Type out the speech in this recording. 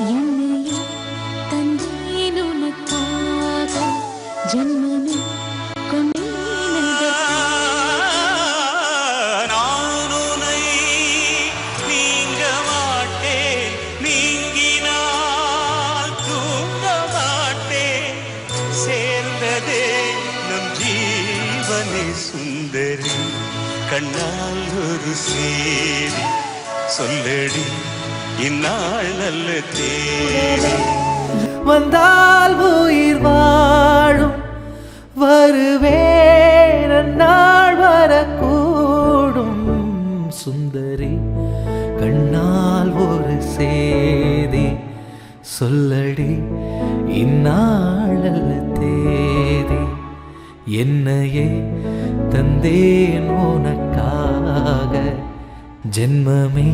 என்னையே தந்தேன் உனக்காக ஜென்மமே கொண்டேனதற்காக. நான் உன்னை நீங்க மாட்டேன், நீங்கினால் தூங்க மாட்டேன். சேர்ந்ததே நம் ஜீவனே சுந்தரி, கண்ணால் ஒரு சேதி சொல்லடி இந்நாள் நல்ல தேதி. வந்தால் உயிர் வாழும் வருவேன் நாள் வரக்கூடும் சுந்தரி, கண்ணால் ஒரு சேதி சொல்லடி இந்நாளல்ல தேதி. என்னையே தந்தேன் உனக்காக ஜென்மமே